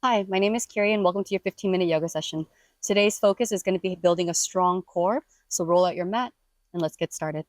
Hi, my name is Kyuri and welcome to your 15-minute yoga session. Today's focus is going to be building a strong core, so roll out your mat and let's get started.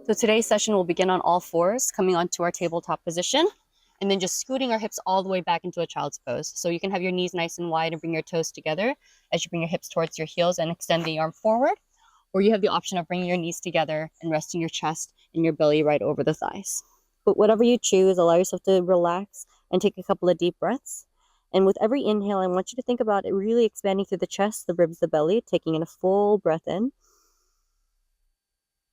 So today's session will begin on all fours, coming onto our tabletop position, and then just scooting our hips all the way back into a child's pose. So you can have your knees nice and wide and bring your toes together as you bring your hips towards your heels and extend the arm forward, or you have the option of bringing your knees together and resting your chest and your belly right over the thighs. But whatever you choose, allow yourself to relax and take a couple of deep breaths. And with every inhale, I want you to think about it really expanding through the chest, the ribs, the belly, taking in a full breath in.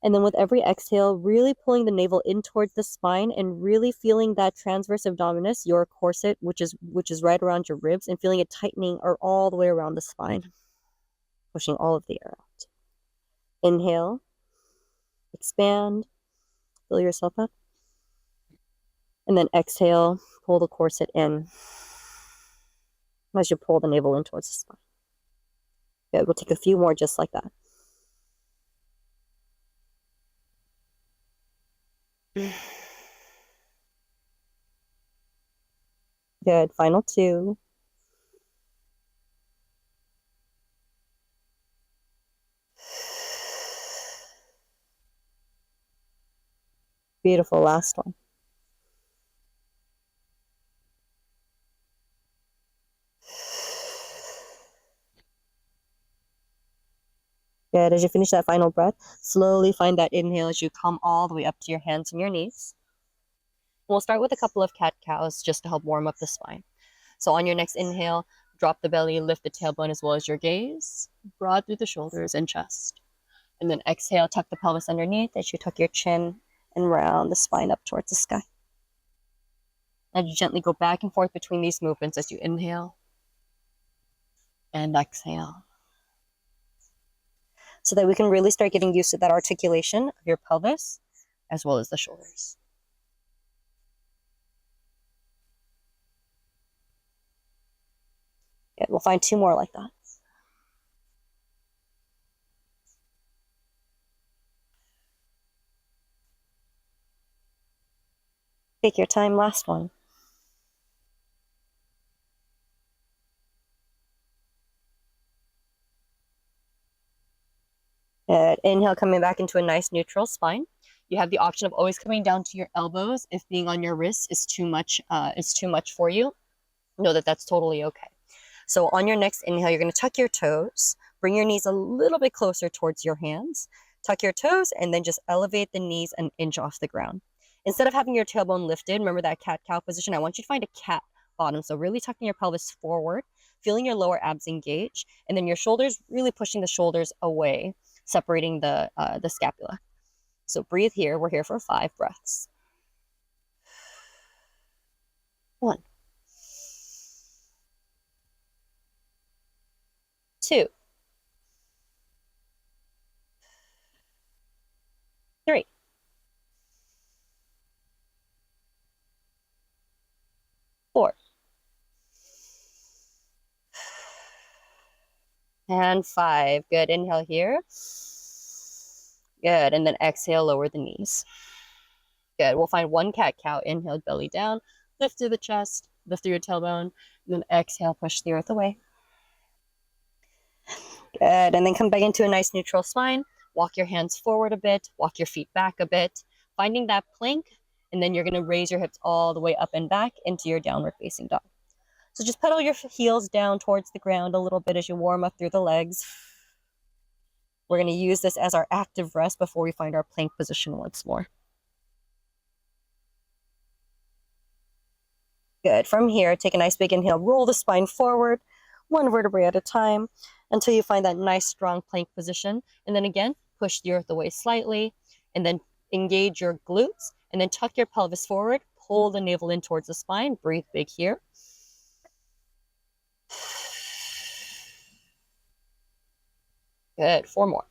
And then with every exhale, really pulling the navel in towards the spine and really feeling that transverse abdominis, your corset, which is right around your ribs, and feeling it tightening or all the way around the spine, pushing all of the air out. Inhale, expand, fill yourself up. And then exhale, pull the corset in as you pull the navel in towards the spine. Good, we'll take a few more just like that. Good, final two. Beautiful, last one. Good, as you finish that final breath, slowly find that inhale as you come all the way up to your hands and your knees. We'll start with a couple of cat-cows just to help warm up the spine. So on your next inhale, drop the belly, lift the tailbone as well as your gaze, broad through the shoulders and chest. And then exhale, tuck the pelvis underneath as you tuck your chin and round the spine up towards the sky. And you gently go back and forth between these movements as you inhale and exhale, so that we can really start getting used to that articulation of your pelvis as well as the shoulders. Good. We'll find two more like that. Take your time, last one. Good. Inhale, coming back into a nice neutral spine. You have the option of always coming down to your elbows if being on your wrists is too much for you. Know that that's totally okay. So on your next inhale, you're going to tuck your toes, bring your knees a little bit closer towards your hands, tuck your toes, and then just elevate the knees an inch off the ground. Instead of having your tailbone lifted, remember that cat-cow position, I want you to find a cat bottom. So really tucking your pelvis forward, feeling your lower abs engage, and then your shoulders, really pushing the shoulders away, separating the scapula. So breathe here. We're here for 5 breaths. 1, 2, 3, 4, and 5. Good. Inhale here. Good. And then exhale, lower the knees. Good. We'll find one cat-cow. Inhale, belly down, lift through the chest, lift through your tailbone, and then exhale, push the earth away. Good. And then come back into a nice neutral spine. Walk your hands forward a bit, walk your feet back a bit, finding that plank, and then you're going to raise your hips all the way up and back into your downward facing dog. So just pedal your heels down towards the ground a little bit as you warm up through the legs. We're going to use this as our active rest before we find our plank position once more. Good. From here, take a nice big inhale, roll the spine forward, one vertebrae at a time, until you find that nice strong plank position. And then again, push the earth away slightly, and then engage your glutes, and then tuck your pelvis forward, pull the navel in towards the spine, breathe big here. Good. 4 more.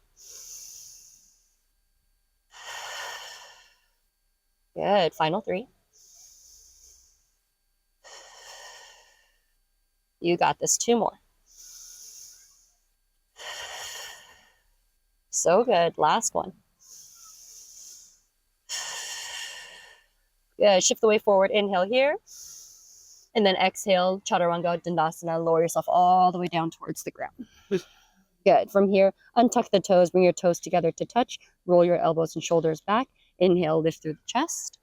Good. Final 3. You got this. 2 more. So good. Last one. Shift the weight forward. Inhale here. And then exhale, Chaturanga Dandasana. Lower yourself all the way down towards the ground. Good. From here, untuck the toes. Bring your toes together to touch. Roll your elbows and shoulders back. Inhale, lift through the chest.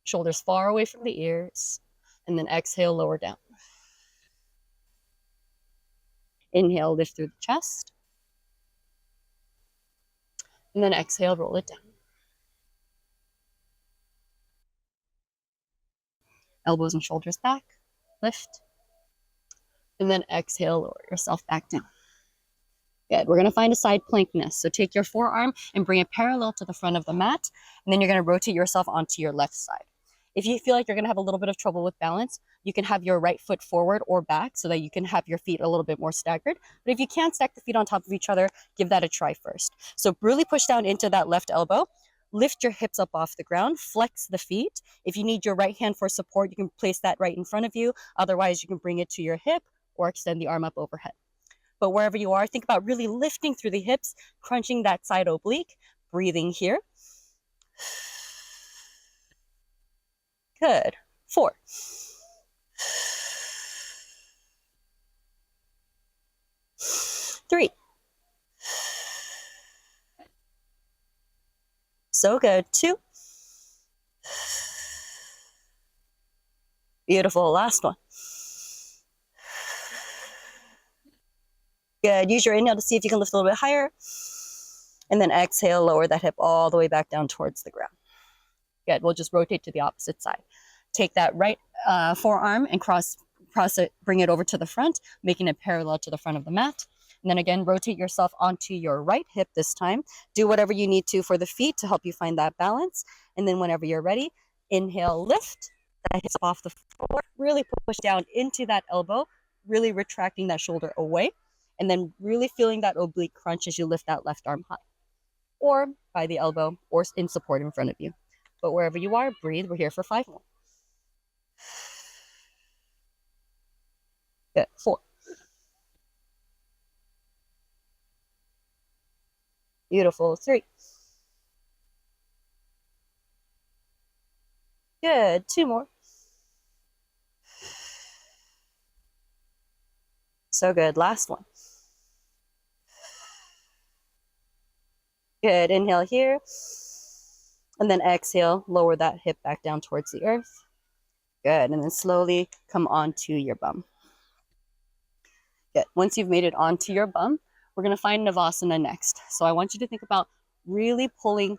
Shoulders far away from the ears. And then exhale, lower down. Inhale, lift through the chest. And then exhale, roll it down. Elbows and shoulders back. Lift. And then exhale, lower yourself back down. Good. We're going to find a side plank nest. So take your forearm and bring it parallel to the front of the mat. And then you're going to rotate yourself onto your left side. If you feel like you're going to have a little bit of trouble with balance, you can have your right foot forward or back so that you can have your feet a little bit more staggered. But if you can't stack the feet on top of each other, give that a try first. So really push down into that left elbow. Lift your hips up off the ground. Flex the feet. If you need your right hand for support, you can place that right in front of you. Otherwise, you can bring it to your hip or extend the arm up overhead. But wherever you are, think about really lifting through the hips, crunching that side oblique, breathing here. Good. 4. 3. So good. 2. Beautiful. Last one. Good. Use your inhale to see if you can lift a little bit higher. And then exhale, lower that hip all the way back down towards the ground. Good. We'll just rotate to the opposite side. Take that right forearm and cross it, bring it over to the front, making it parallel to the front of the mat. And then again, rotate yourself onto your right hip this time. Do whatever you need to for the feet to help you find that balance. And then whenever you're ready, inhale, lift that hip off the floor. Really push down into that elbow, really retracting that shoulder away. And then really feeling that oblique crunch as you lift that left arm high. Or by the elbow or in support in front of you. But wherever you are, breathe. We're here for 5 more. Good. 4. Beautiful. 3. Good. 2 more. So good. Last one. Good. Inhale here. And then exhale, lower that hip back down towards the earth. Good. And then slowly come onto your bum. Good. Once you've made it onto your bum, we're going to find Navasana next. So I want you to think about really pulling,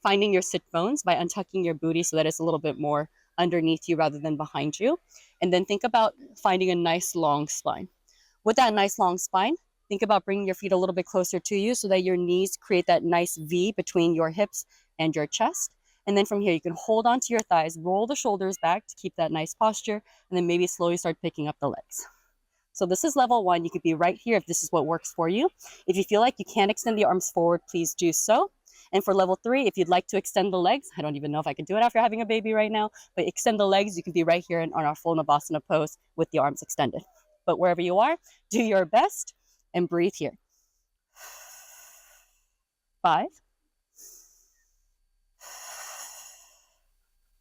finding your sit bones by untucking your booty so that it's a little bit more underneath you rather than behind you. And then think about finding a nice long spine. With that nice long spine, think about bringing your feet a little bit closer to you so that your knees create that nice V between your hips and your chest. And then from here, you can hold onto your thighs, roll the shoulders back to keep that nice posture, and then maybe slowly start picking up the legs. So this is level 1. You could be right here if this is what works for you. If you feel like you can't extend the arms forward, please do so. And for level 3, if you'd like to extend the legs, I don't even know if I can do it after having a baby right now, but extend the legs, you can be right here on our full Navasana pose with the arms extended. But wherever you are, do your best and breathe here. 5,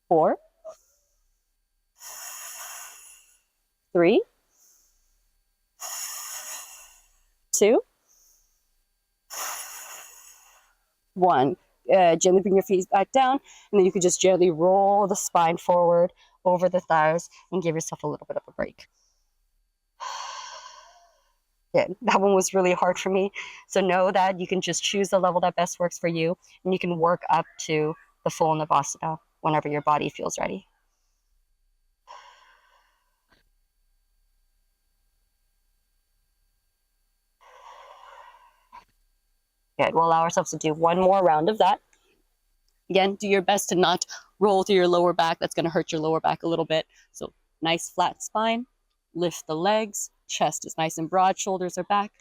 4, 3, 2, 1. Gently bring your feet back down, and then you can just gently roll the spine forward over the thighs and give yourself a little bit of a break. Good. That one was really hard for me. So know that you can just choose the level that best works for you, and you can work up to the full Navasana whenever your body feels ready. Good. We'll allow ourselves to do one more round of that. Again, do your best to not roll through your lower back. That's going to hurt your lower back a little bit. So nice flat spine. Lift the legs. Chest is nice and broad. Shoulders are back.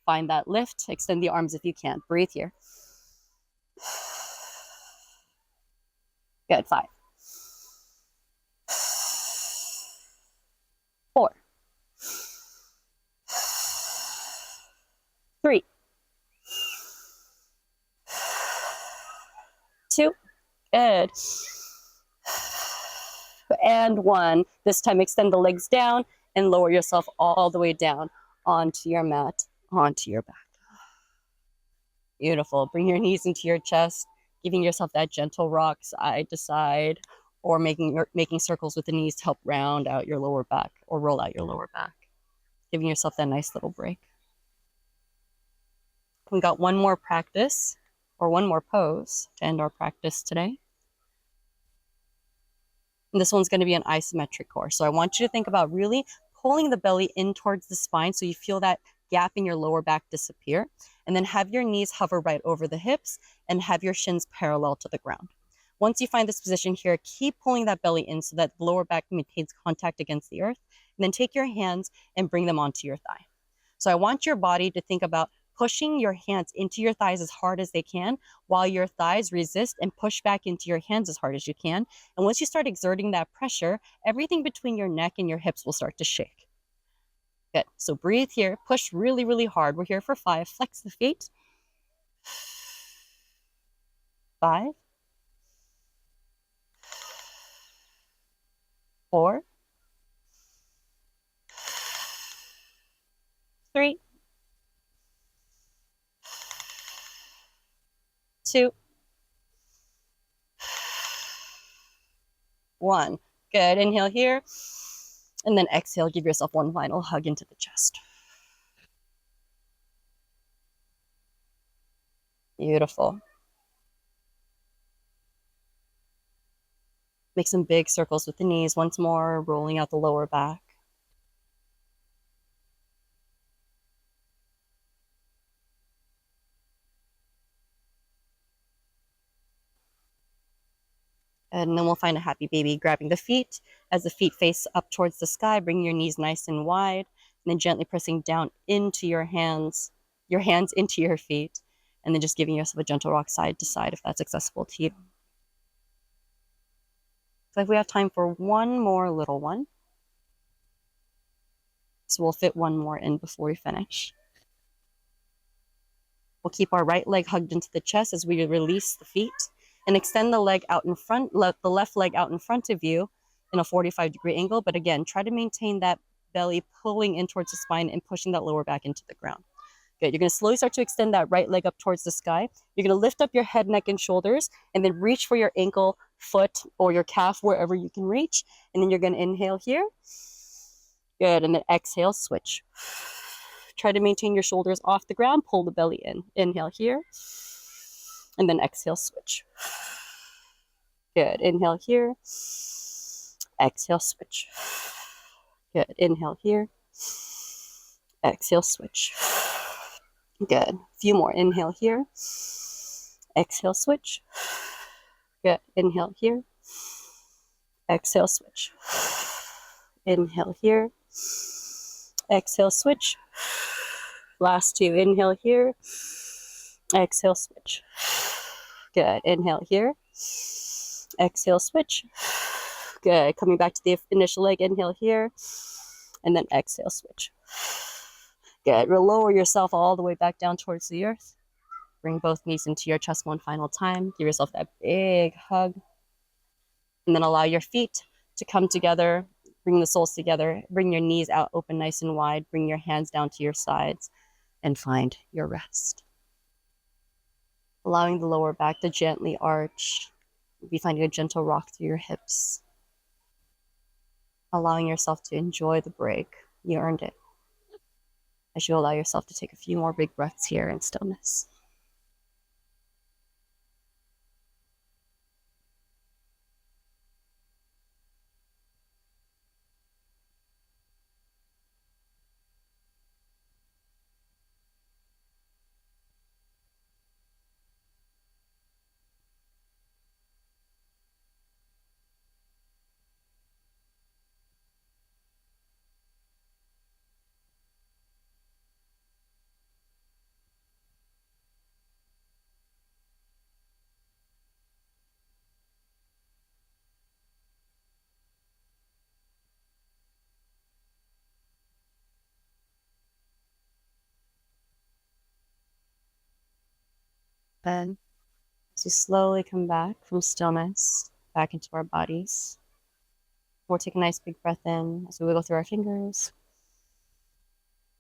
Find that lift. Extend the arms if you can. Breathe here. Good. 5, 4, 3, 2. Good. and one. This time extend the legs down and lower yourself all the way down onto your mat, onto your back. Beautiful. Bring your knees into your chest, giving yourself that gentle rock side to side, or making circles with the knees to help round out your lower back or roll out your lower back, giving yourself that nice little break. We got one more practice or one more pose to end our practice today. And this one's going to be an isometric core. So I want you to think about really pulling the belly in towards the spine so you feel that gap in your lower back disappear. And then have your knees hover right over the hips and have your shins parallel to the ground. Once you find this position here, keep pulling that belly in so that the lower back maintains contact against the earth. And then take your hands and bring them onto your thigh. So I want your body to think about pushing your hands into your thighs as hard as they can while your thighs resist and push back into your hands as hard as you can. And once you start exerting that pressure, everything between your neck and your hips will start to shake. Good. So breathe here. Push really, really hard. We're here for 5. Flex the feet. 5, 4, 3, 2, 1. Good. Inhale here. And then exhale. Give yourself one final hug into the chest. Beautiful. Make some big circles with the knees once more, rolling out the lower back. And then we'll find a happy baby, grabbing the feet. As the feet face up towards the sky, bring your knees nice and wide, and then gently pressing down into your hands into your feet, and then just giving yourself a gentle rock side to side if that's accessible to you. So if we have time for one more little one. So we'll fit one more in before we finish. We'll keep our right leg hugged into the chest as we release the feet and extend the leg out in front, the left leg out in front of you in a 45-degree angle. But again, try to maintain that belly pulling in towards the spine and pushing that lower back into the ground. Good. You're going to slowly start to extend that right leg up towards the sky. You're going to lift up your head, neck, and shoulders, and then reach for your ankle, foot, or your calf, wherever you can reach. And then you're going to inhale here. Good. And then exhale, switch. Try to maintain your shoulders off the ground. Pull the belly in. Inhale here. And then exhale, switch. Good. Inhale here. Exhale, switch. Good. Inhale here. Exhale, switch. Good. A few more. Inhale here. Exhale, switch. Good. Inhale here. Exhale, switch. Inhale here. Exhale, switch. Last 2. Inhale here. Exhale, switch. Good. Inhale here. Exhale, switch. Good. Coming back to the initial leg. Inhale here. And then exhale, switch. Good. Lower yourself all the way back down towards the earth. Bring both knees into your chest one final time. Give yourself that big hug. And then allow your feet to come together. Bring the soles together. Bring your knees out open nice and wide. Bring your hands down to your sides and find your rest. Allowing the lower back to gently arch. Be finding a gentle rock through your hips. Allowing yourself to enjoy the break. You earned it. As you allow yourself to take a few more big breaths here in stillness. Then, as we slowly come back from stillness, back into our bodies, We'll take a nice big breath in as we wiggle through our fingers,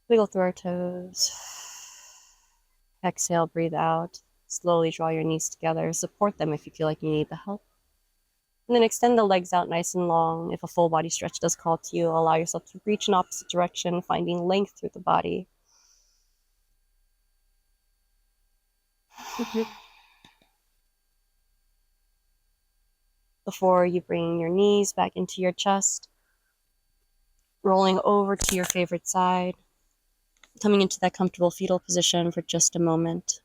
wiggle through our toes. Exhale, breathe out. Slowly draw your knees together. Support them if you feel like you need the help. And then extend the legs out nice and long. If a full body stretch does call to you, allow yourself to reach in opposite direction, finding length through the body. Before you bring your knees back into your chest, rolling over to your favorite side, coming into that comfortable fetal position for just a moment.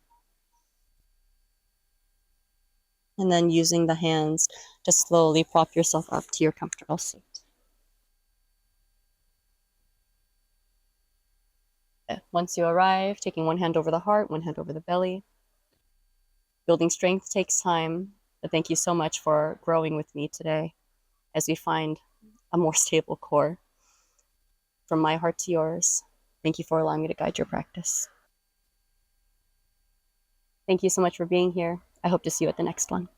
And then using the hands to slowly prop yourself up to your comfortable seat. Once you arrive, taking one hand over the heart, one hand over the belly. Building strength takes time, but thank you so much for growing with me today as we find a more stable core. From my heart to yours, thank you for allowing me to guide your practice. Thank you so much for being here. I hope to see you at the next one.